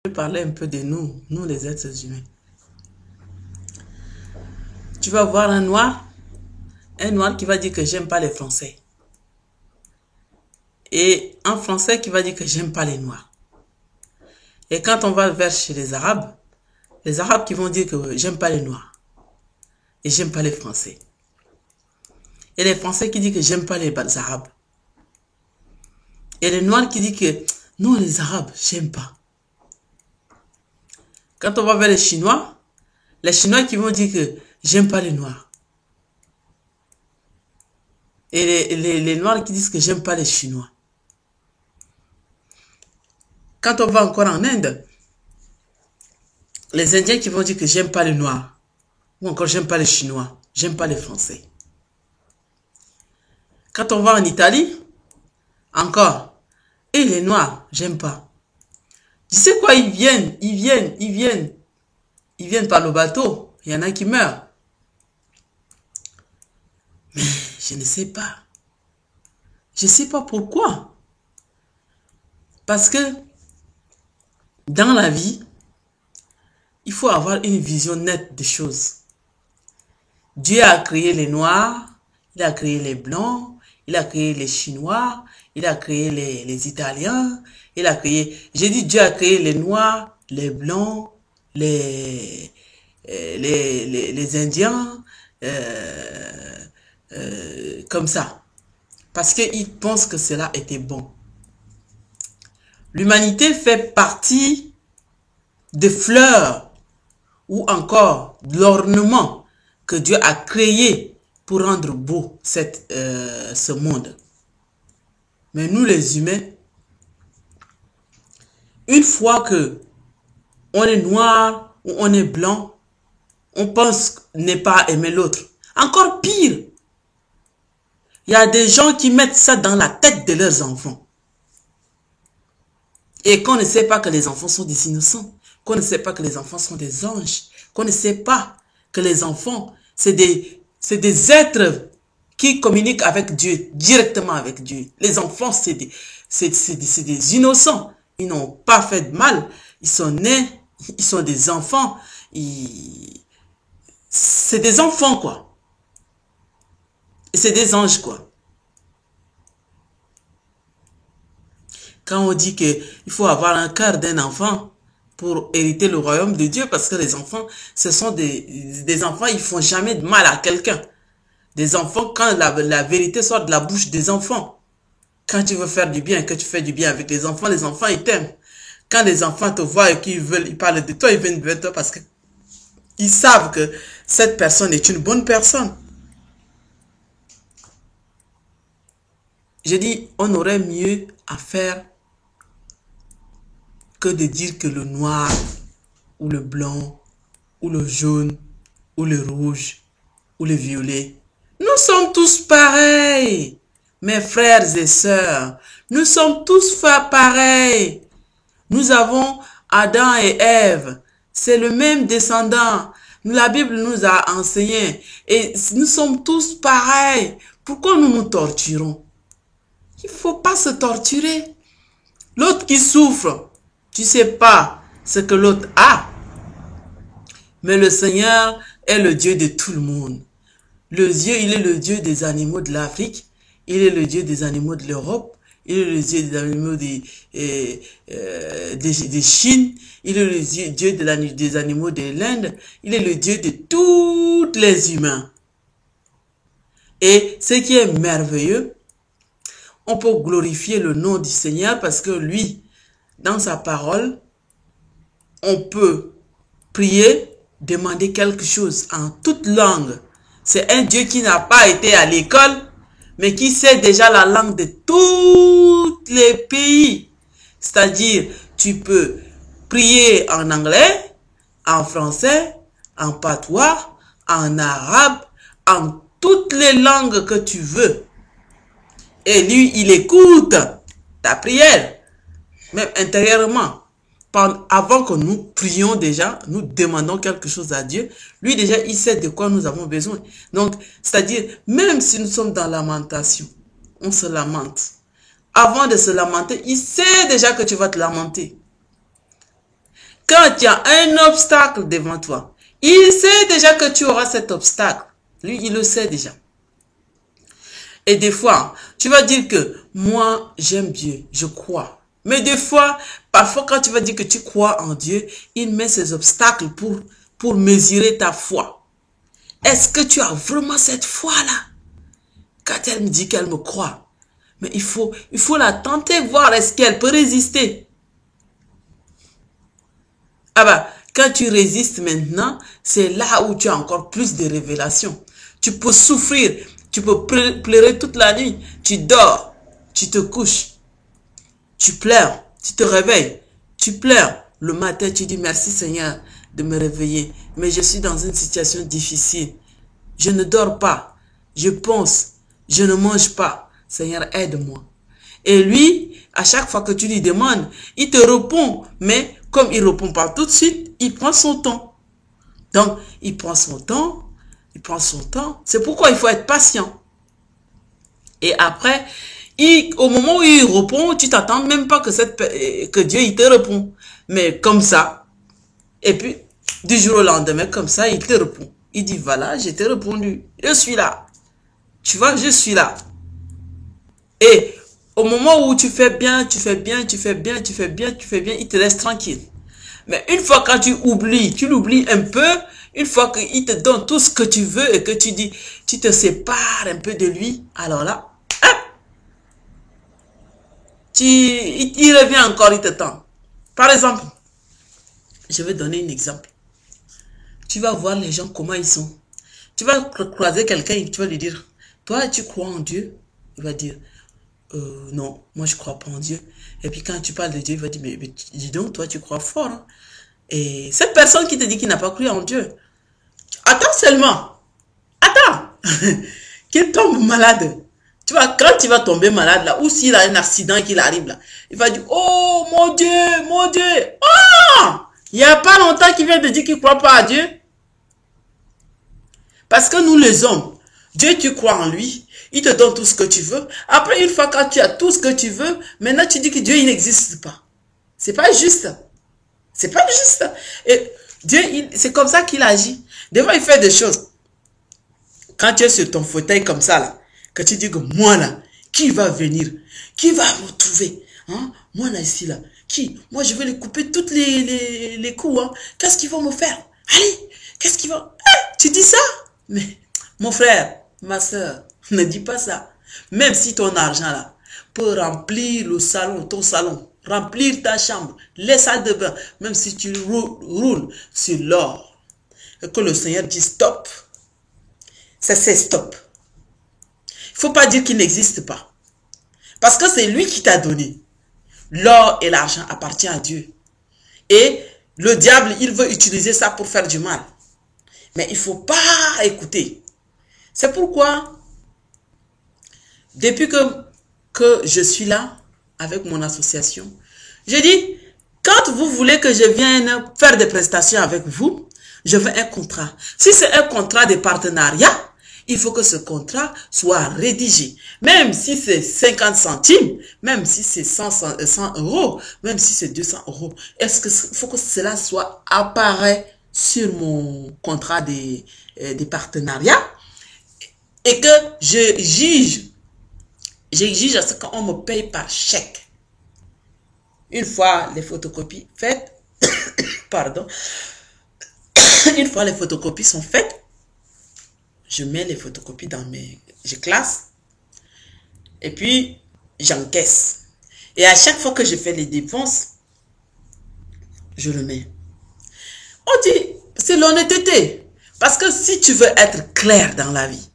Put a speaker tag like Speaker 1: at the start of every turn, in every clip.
Speaker 1: Je vais parler un peu de nous, nous les êtres humains. Tu vas voir un noir qui va dire que j'aime pas les Français. Et un Français qui va dire que j'aime pas les Noirs. Et quand on va vers chez les Arabes qui vont dire que j'aime pas les Noirs. Et j'aime pas les Français. Et les Français qui disent que j'aime pas les Arabes. Et les Noirs qui disent que non, les Arabes, j'aime pas. Quand on va vers les Chinois qui vont dire que j'aime pas les Noirs. Et les Noirs qui disent que j'aime pas les Chinois. Quand on va encore en Inde, les Indiens qui vont dire que j'aime pas les Noirs. Ou encore j'aime pas les Chinois. J'aime pas les Français. Quand on va en Italie, encore. Et les Noirs, j'aime pas. Tu sais quoi, ils viennent par le bateau. Il y en a qui meurent. Mais je ne sais pas. Je ne sais pas pourquoi. Parce que dans la vie, il faut avoir une vision nette des choses. Dieu a créé les Noirs, il a créé les Blancs, il a créé les Chinois, il a créé les Italiens, il a créé... J'ai dit Dieu a créé les Noirs, les Blancs, les Indiens, comme ça. Parce qu'il pense que cela était bon. L'humanité fait partie des fleurs ou encore de l'ornement que Dieu a créé pour rendre beau ce monde. Mais nous les humains, une fois que on est noir ou on est blanc, on pense ne pas aimer l'autre. Encore pire, il y a des gens qui mettent ça dans la tête de leurs enfants. Et qu'on ne sait pas que les enfants sont des innocents, qu'on ne sait pas que les enfants sont des anges, qu'on ne sait pas que les enfants, c'est des êtres qui communiquent avec Dieu, directement avec Dieu. Les enfants, c'est des innocents. Ils n'ont pas fait de mal. Ils sont nés, ils sont des enfants. C'est des enfants, quoi. Et c'est des anges, quoi. Quand on dit qu'il faut avoir un cœur d'un enfant pour hériter le royaume de Dieu, parce que les enfants, ce sont des enfants, ils font jamais de mal à quelqu'un. Des enfants, quand la vérité sort de la bouche des enfants. Quand tu veux faire du bien, que tu fais du bien avec les enfants, ils t'aiment. Quand les enfants te voient et ils parlent de toi, ils viennent vers toi parce qu'ils savent que cette personne est une bonne personne. Je dis, on aurait mieux à faire que de dire que le noir, ou le blanc, ou le jaune, ou le rouge, ou le violet, nous sommes tous pareils, mes frères et sœurs. Nous sommes tous pareils. Nous avons Adam et Ève. C'est le même descendant. La Bible nous a enseigné. Et nous sommes tous pareils. Pourquoi nous nous torturons? Il ne faut pas se torturer. L'autre qui souffre, tu ne sais pas ce que l'autre a. Mais le Seigneur est le Dieu de tout le monde. Il est le Dieu des animaux de l'Afrique. Il est le Dieu des animaux de l'Europe. Il est le Dieu des animaux de Chine. Il est le Dieu des animaux de l'Inde. Il est le Dieu de tous les humains. Et ce qui est merveilleux, on peut glorifier le nom du Seigneur parce que lui, dans sa parole, on peut prier, demander quelque chose en toute langue. C'est un Dieu qui n'a pas été à l'école, mais qui sait déjà la langue de tous les pays. C'est-à-dire, tu peux prier en anglais, en français, en patois, en arabe, en toutes les langues que tu veux. Et lui, il écoute ta prière, même intérieurement. Avant que nous prions déjà, nous demandons quelque chose à Dieu, lui déjà, il sait de quoi nous avons besoin. Donc, c'est-à-dire, même si nous sommes dans lamentation, on se lamente. Avant de se lamenter, il sait déjà que tu vas te lamenter. quand il y a un obstacle devant toi, il sait déjà que tu auras cet obstacle. Lui, il le sait déjà. Et des fois, tu vas dire que moi, j'aime Dieu, je crois. Mais des fois, parfois quand tu vas dire que tu crois en Dieu, il met ces obstacles pour mesurer ta foi. Est-ce que tu as vraiment cette foi-là? Quand elle me dit qu'elle me croit, mais il faut la tenter, voir est-ce qu'elle peut résister. Ah bah, quand tu résistes maintenant, c'est là où tu as encore plus de révélations. Tu peux souffrir, tu peux pleurer toute la nuit, tu dors, tu te couches, tu pleures, tu te réveilles, tu pleures. Le matin, tu dis merci Seigneur de me réveiller, mais je suis dans une situation difficile. Je ne dors pas, je pense, je ne mange pas. Seigneur, aide-moi. Et lui, à chaque fois que tu lui demandes, il te répond, mais comme il ne répond pas tout de suite, il prend son temps. Donc, il prend son temps, C'est pourquoi il faut être patient. Et après, au moment où il répond, tu t'attends même pas que Dieu il te répond. Mais comme ça, et puis, du jour au lendemain, comme ça, il te répond. Il dit, voilà, je t'ai répondu. Je suis là. Tu vois, je suis là. Et au moment où tu fais bien, il te laisse tranquille. Mais une fois quand tu l'oublies un peu, une fois qu'il te donne tout ce que tu veux et que tu dis, tu te sépares un peu de lui, alors là, il revient encore, il te tend. Par exemple, je vais donner un exemple. Tu vas voir les gens, comment ils sont. Tu vas croiser quelqu'un et tu vas lui dire, toi, tu crois en Dieu? Il va dire, non, moi je crois pas en Dieu. Et puis quand tu parles de Dieu, il va dire, mais dis donc, toi tu crois fort. Hein? Et cette personne qui te dit qu'il n'a pas cru en Dieu, attends seulement, attends, qu'il tombe malade. Tu vois, quand tu vas tomber malade là, ou s'il a un accident qu'il arrive là, il va dire, oh mon Dieu, oh, il n'y a pas longtemps qu'il vient de dire qu'il ne croit pas à Dieu. Parce que nous les hommes, Dieu tu crois en lui, il te donne tout ce que tu veux. Après, une fois que tu as tout ce que tu veux, maintenant tu dis que Dieu il n'existe pas. C'est pas juste. C'est pas juste. Et Dieu, c'est comme ça qu'il agit. Des fois, il fait des choses. Quand tu es sur ton fauteuil comme ça, là, que tu dis que moi, là, qui va venir? Qui va me trouver? Hein? Moi, là, ici, là. Qui? Moi, je vais les couper toutes les coups. Hein? Qu'est-ce qu'ils vont me faire? Allez, qu'est-ce qu'ils vont... tu dis ça? Mais, mon frère, ma soeur, ne dis pas ça. Même si ton argent, là, peut remplir le salon, ton salon, remplir ta chambre, les salles de bain, même si tu roules sur l'or, et que le Seigneur dit stop, ça c'est stop. Il ne faut pas dire qu'il n'existe pas. Parce que c'est lui qui t'a donné. L'or et l'argent appartiennent à Dieu. Et le diable, il veut utiliser ça pour faire du mal. Mais il ne faut pas écouter. C'est pourquoi, depuis que je suis là, avec mon association, je dis, quand vous voulez que je vienne faire des prestations avec vous, je veux un contrat. Si c'est un contrat de partenariat, il faut que ce contrat soit rédigé. Même si c'est 50 centimes, même si c'est 100 euros, même si c'est 200 euros, il faut que cela soit apparaît sur mon contrat de partenariat et que j'exige à ce qu'on me paye par chèque. Une fois les photocopies faites, pardon, une fois les photocopies sont faites, je mets les photocopies je classe, et puis j'encaisse. Et à chaque fois que je fais les dépenses, je le mets. On dit, c'est l'honnêteté. Parce que si tu veux être clair dans la vie,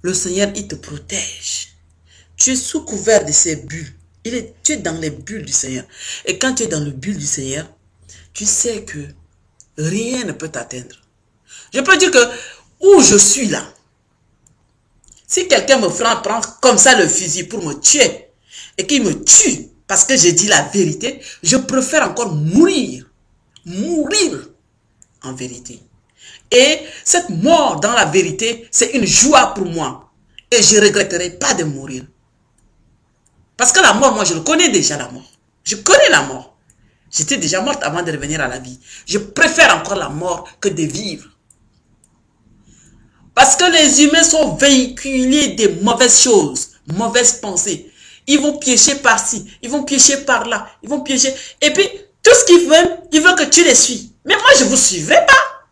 Speaker 1: le Seigneur, il te protège. Tu es sous couvert de ses bulles. Tu es dans les bulles du Seigneur. Et quand tu es dans le bulle du Seigneur, tu sais que rien ne peut t'atteindre. Je peux dire que où je suis là, si quelqu'un me prend comme ça le fusil pour me tuer, et qu'il me tue parce que j'ai dit la vérité, je préfère encore mourir. Mourir en vérité. Et cette mort dans la vérité, c'est une joie pour moi. Et je ne regretterai pas de mourir. Parce que la mort, moi, je le connais déjà, la mort. Je connais la mort. J'étais déjà morte avant de revenir à la vie. Je préfère encore la mort que de vivre. Parce que les humains sont véhiculés des mauvaises choses, mauvaises pensées. Ils vont piéger par-ci, ils vont piéger par-là, ils vont piéger. Et puis, tout ce qu'ils veulent, ils veulent que tu les suis. Mais moi, je ne vous suivrai pas.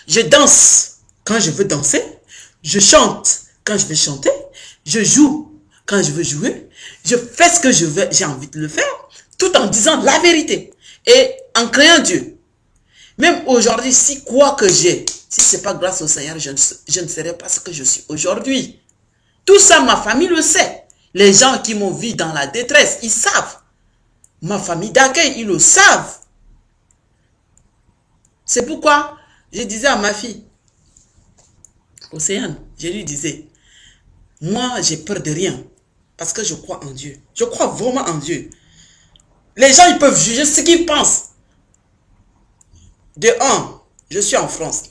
Speaker 1: Je danse quand je veux danser. Je chante quand je veux chanter. Je joue quand je veux jouer. Je fais ce que je veux, j'ai envie de le faire, tout en disant la vérité. Et en créant Dieu. Même aujourd'hui, si quoi que j'ai, si ce n'est pas grâce au Seigneur, je ne serais pas ce que je suis aujourd'hui. Tout ça, ma famille le sait. Les gens qui m'ont vu dans la détresse, ils savent. Ma famille d'accueil, ils le savent. C'est pourquoi je disais à ma fille, Océane, je lui disais, moi, j'ai peur de rien. Parce que je crois en Dieu. Je crois vraiment en Dieu. Les gens, ils peuvent juger ce qu'ils pensent. De un, je suis en France.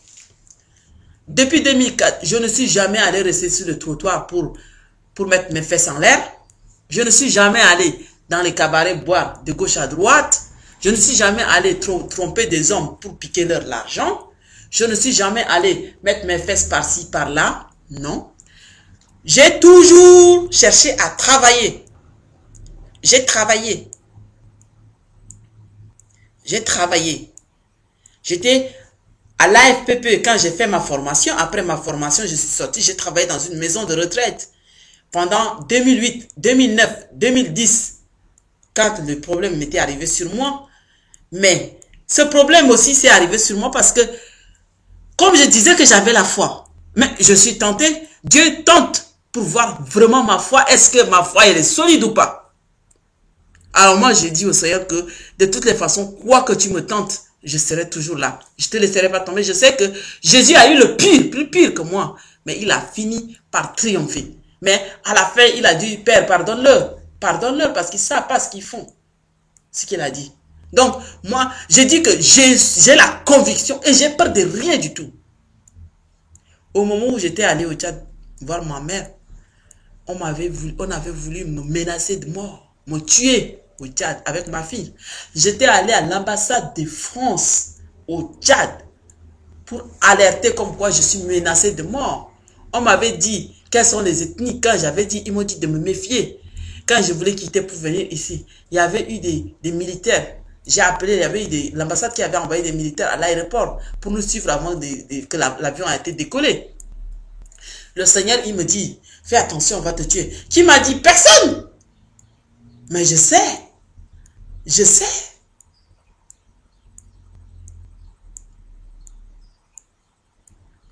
Speaker 1: Depuis 2004, je ne suis jamais allé rester sur le trottoir pour mettre mes fesses en l'air. Je ne suis jamais allé dans les cabarets boire de gauche à droite. Je ne suis jamais allé tromper des hommes pour piquer leur argent. Je ne suis jamais allé mettre mes fesses par-ci, par-là. Non. J'ai toujours cherché à travailler. J'ai travaillé. J'ai travaillé. J'étais à l'AFPP quand j'ai fait ma formation. Après ma formation, je suis sorti. J'ai travaillé dans une maison de retraite pendant 2008, 2009, 2010. Quand le problème m'était arrivé sur moi. Mais ce problème aussi s'est arrivé sur moi parce que, comme je disais que j'avais la foi, mais je suis tenté, Dieu tente pour voir vraiment ma foi. Est-ce que ma foi elle est solide ou pas? Alors moi, j'ai dit au Seigneur que de toutes les façons, quoi que tu me tentes, je serai toujours là. Je ne te laisserai pas tomber. Je sais que Jésus a eu le pire, plus pire que moi. Mais il a fini par triompher. Mais à la fin, il a dit, Père, pardonne-leur. Pardonne-leur parce qu'ils ne savent pas ce qu'ils font. Ce qu'il a dit. Donc, moi, j'ai dit que j'ai la conviction et j'ai peur de rien du tout. Au moment où j'étais allé au Tchad voir ma mère, on avait voulu me menacer de mort, me tuer au Tchad avec ma fille. J'étais allé à l'ambassade de France au Tchad pour alerter comme quoi je suis menacé de mort. On m'avait dit quelles sont les ethnies. Quand j'avais dit, ils m'ont dit de me méfier. Quand je voulais quitter pour venir ici, il y avait eu des militaires. J'ai appelé, il y avait eu l'ambassade qui avait envoyé des militaires à l'aéroport pour nous suivre avant que l'avion a été décollé. Le Seigneur, il me dit, fais attention, on va te tuer. Qui m'a dit? Personne. Mais je sais. Je sais.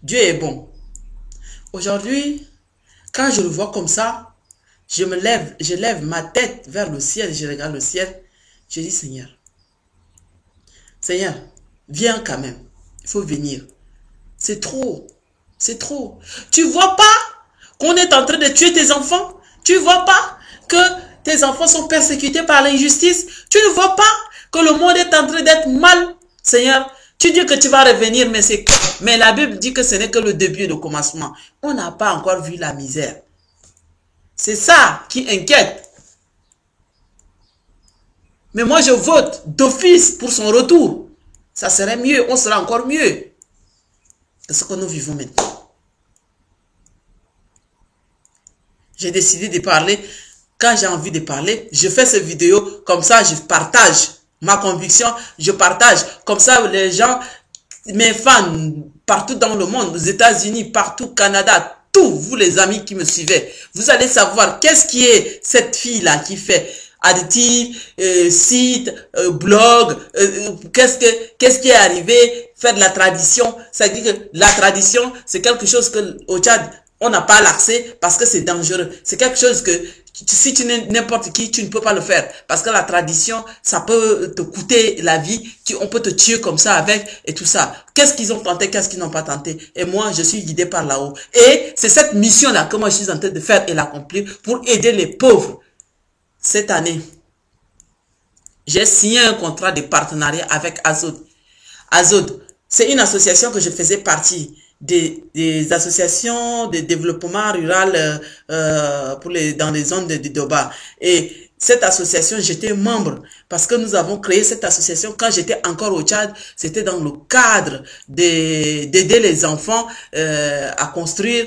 Speaker 1: Dieu est bon. Aujourd'hui, quand je le vois comme ça, je lève ma tête vers le ciel, je regarde le ciel, je dis Seigneur, Seigneur, viens quand même, il faut venir. C'est trop, c'est trop. Tu vois pas qu'on est en train de tuer tes enfants? Tu vois pas que tes enfants sont persécutés par l'injustice? Tu ne vois pas que le monde est en train d'être mal? Seigneur, tu dis que tu vas revenir, mais la Bible dit que ce n'est que le début, le commencement. On n'a pas encore vu la misère. C'est ça qui inquiète. Mais moi, je vote d'office pour son retour. Ça serait mieux, on sera encore mieux que ce que nous vivons maintenant. J'ai décidé de parler. Quand j'ai envie de parler, je fais ces vidéos. Comme ça, je partage ma conviction. Je partage. Comme ça, les gens, mes fans, partout dans le monde, aux États-Unis, partout, Canada, tous vous les amis qui me suivez, vous allez savoir qu'est-ce qui est cette fille-là qui fait additif, site, blog, qu'est-ce qui est arrivé, faire de la tradition. Ça dit que la tradition, c'est quelque chose que au Tchad, on n'a pas l'accès parce que c'est dangereux. C'est quelque chose que si tu n'es n'importe qui, tu ne peux pas le faire. Parce que la tradition, ça peut te coûter la vie. On peut te tuer comme ça avec et tout ça. Qu'est-ce qu'ils ont tenté, qu'est-ce qu'ils n'ont pas tenté. Et moi, je suis guidé par là-haut. Et c'est cette mission-là que moi, je suis en train de faire et l'accomplir pour aider les pauvres. Cette année, j'ai signé un contrat de partenariat avec Azod. Azod, c'est une association que je faisais partie. des associations de développement rural dans les zones de Doba. Et cette association, j'étais membre parce que nous avons créé cette association quand j'étais encore au Tchad. C'était dans le cadre d'aider les enfants à construire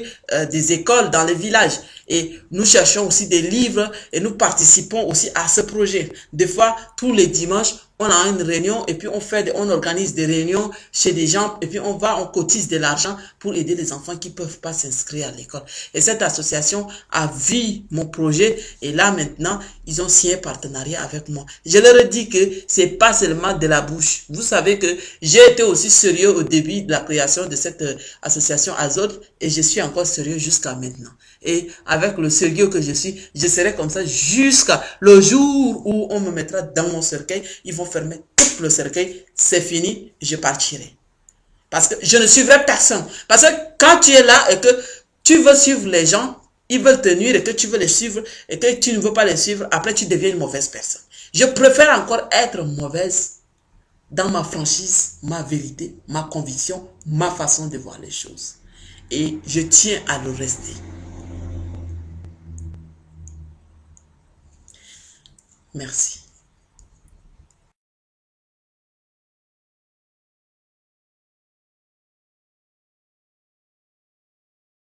Speaker 1: des écoles dans les villages. Et nous cherchons aussi des livres et nous participons aussi à ce projet. Des fois, tous les dimanches, on a une réunion et puis on organise des réunions chez des gens et puis on cotise de l'argent pour aider les enfants qui peuvent pas s'inscrire à l'école. Et cette association a vu mon projet et là maintenant, ils ont signé un partenariat avec moi. Je leur ai dit que c'est pas seulement de la bouche. Vous savez que j'ai été aussi sérieux au début de la création de cette association Azote et je suis encore sérieux jusqu'à maintenant. Et avec le sérieux que je suis, je serai comme ça jusqu'à le jour où on me mettra dans mon cercueil. Ils vont fermer tout le cercueil. C'est fini, je partirai. Parce que je ne suivrai personne. Parce que quand tu es là et que tu veux suivre les gens, ils veulent te nuire et que tu veux les suivre et que tu ne veux pas les suivre, après tu deviens une mauvaise personne. Je préfère encore être mauvaise dans ma franchise, ma vérité, ma conviction, ma façon de voir les choses. Et je tiens à le rester. Merci.